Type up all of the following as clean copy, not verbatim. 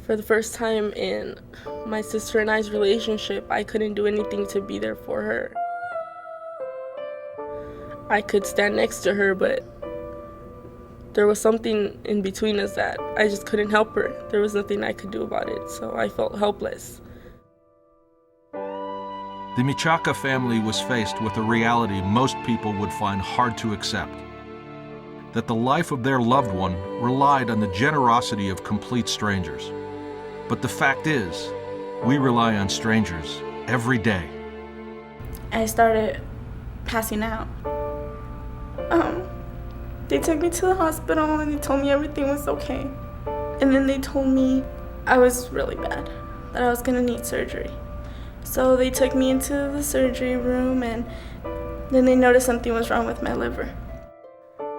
For the first time in my sister and I's relationship, I couldn't do anything to be there for her. I could stand next to her, but there was something in between us that I just couldn't help her. There was nothing I could do about it, so I felt helpless. The Michaca family was faced with a reality most people would find hard to accept: that the life of their loved one relied on the generosity of complete strangers. But the fact is, we rely on strangers every day. I started passing out. They took me to the hospital and they told me everything was okay. And then they told me I was really bad, that I was gonna need surgery. So they took me into the surgery room and then they noticed something was wrong with my liver.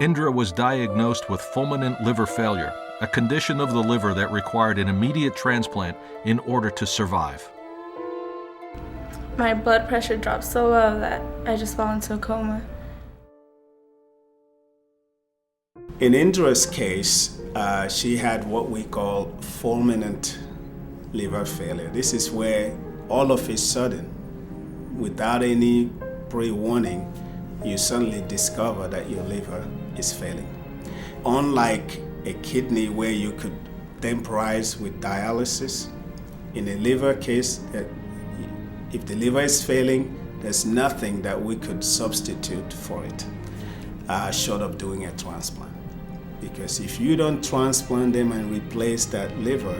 Indra was diagnosed with fulminant liver failure, a condition of the liver that required an immediate transplant in order to survive. My blood pressure dropped so low that I just fell into a coma. In Indra's case, she had what we call fulminant liver failure. This is where all of a sudden, without any pre-warning, you suddenly discover that your liver is failing. Unlike a kidney where you could temporize with dialysis, in a liver case, if the liver is failing, there's nothing that we could substitute for it, short of doing a transplant. Because if you don't transplant them and replace that liver,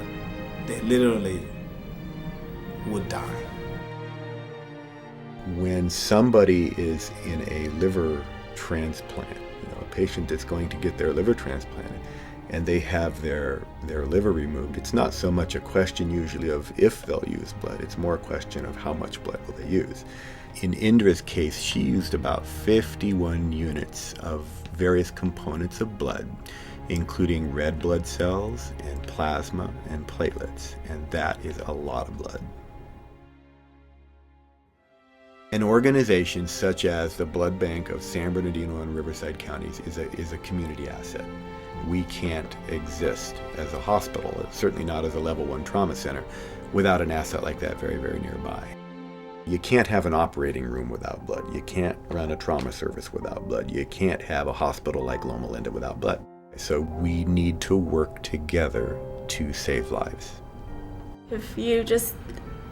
they literally would die. When somebody is in a liver transplant, a patient that's going to get their liver transplanted, and they have their liver removed, it's not so much a question usually of if they'll use blood, it's more a question of how much blood will they use. In Indra's case, she used about 51 units of various components of blood, including red blood cells and plasma and platelets, and that is a lot of blood. An organization such as the Blood Bank of San Bernardino and Riverside counties is a community asset. We can't exist as a hospital, certainly not as a level 1 trauma center, without an asset like that very, very nearby. You can't have an operating room without blood. You can't run a trauma service without blood. You can't have a hospital like Loma Linda without blood. So we need to work together to save lives. If you just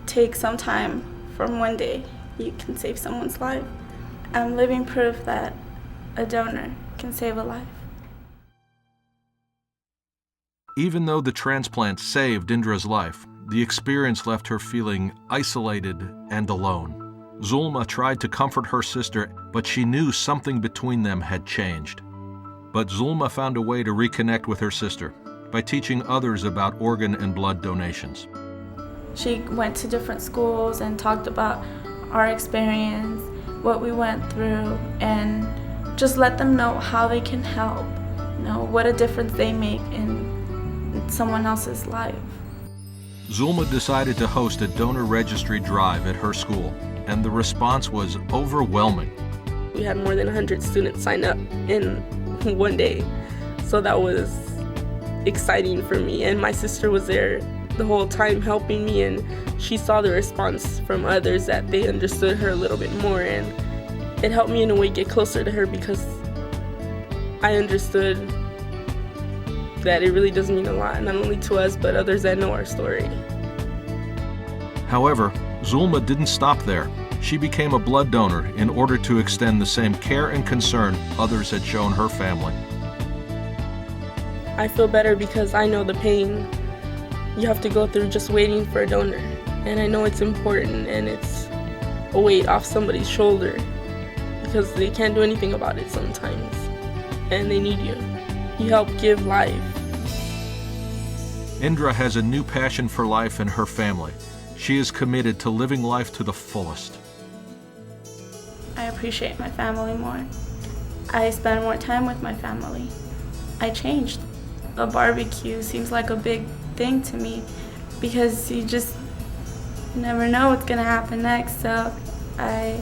take some time from one day, you can save someone's life. I'm living proof that a donor can save a life. Even though the transplant saved Indra's life, the experience left her feeling isolated and alone. Zulma tried to comfort her sister, but she knew something between them had changed. But Zulma found a way to reconnect with her sister by teaching others about organ and blood donations. She went to different schools and talked about our experience, what we went through, and just let them know how they can help, what a difference they make in someone else's life. Zulma decided to host a donor registry drive at her school, and the response was overwhelming. We had more than 100 students sign up in one day, so that was exciting for me. And my sister was there the whole time helping me, and she saw the response from others that they understood her a little bit more, and it helped me in a way get closer to her because I understood that it really does mean a lot, not only to us, but others that know our story. However, Zulma didn't stop there. She became a blood donor in order to extend the same care and concern others had shown her family. I feel better because I know the pain you have to go through just waiting for a donor. And I know it's important and it's a weight off somebody's shoulder because they can't do anything about it sometimes. And they need you. You help give life. Indra has a new passion for life and her family. She is committed to living life to the fullest. I appreciate my family more. I spend more time with my family. I changed. A barbecue seems like a big thing to me because you just never know what's gonna happen next, so I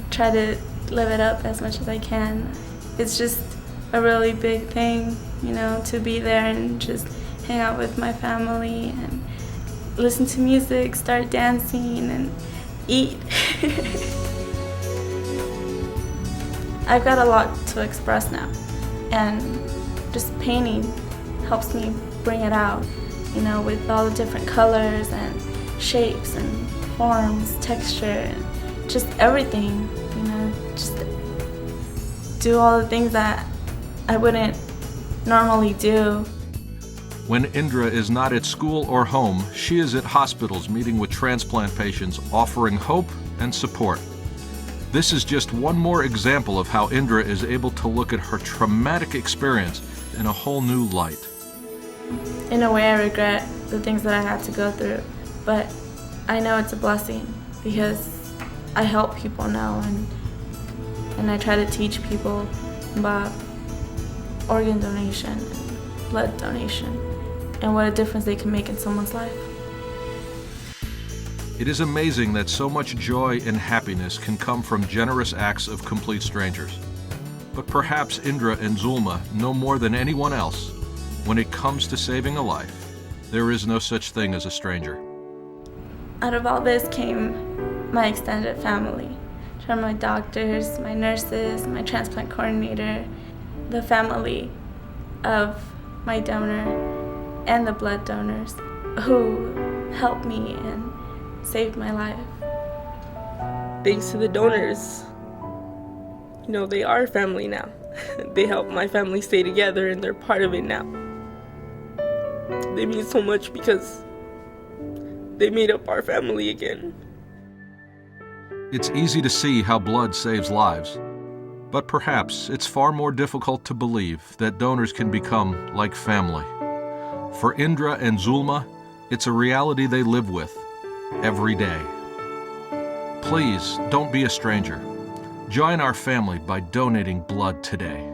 try to live it up as much as I can. It's just a really big thing, to be there and just hang out with my family and listen to music, start dancing, and eat. I've got a lot to express now, and just painting helps me bring it out, you know, with all the different colors and shapes and forms, texture, and just everything, you know, just do all the things that I wouldn't normally do. When Indra is not at school or home, she is at hospitals meeting with transplant patients, offering hope and support. This is just one more example of how Indra is able to look at her traumatic experience in a whole new light. In a way, I regret the things that I had to go through, but I know it's a blessing because I help people now, and I try to teach people about organ donation and blood donation and what a difference they can make in someone's life. It is amazing that so much joy and happiness can come from generous acts of complete strangers. But perhaps Indra and Zulma know more than anyone else. When it comes to saving a life, there is no such thing as a stranger. Out of all this came my extended family. From my doctors, my nurses, my transplant coordinator, the family of my donor, and the blood donors who helped me and saved my life. Thanks to the donors, you know, they are family now. They help my family stay together, and they're part of it now. They mean so much because they made up our family again. It's easy to see how blood saves lives, but perhaps it's far more difficult to believe that donors can become like family. For Indra and Zulma, it's a reality they live with every day. Please don't be a stranger. Join our family by donating blood today.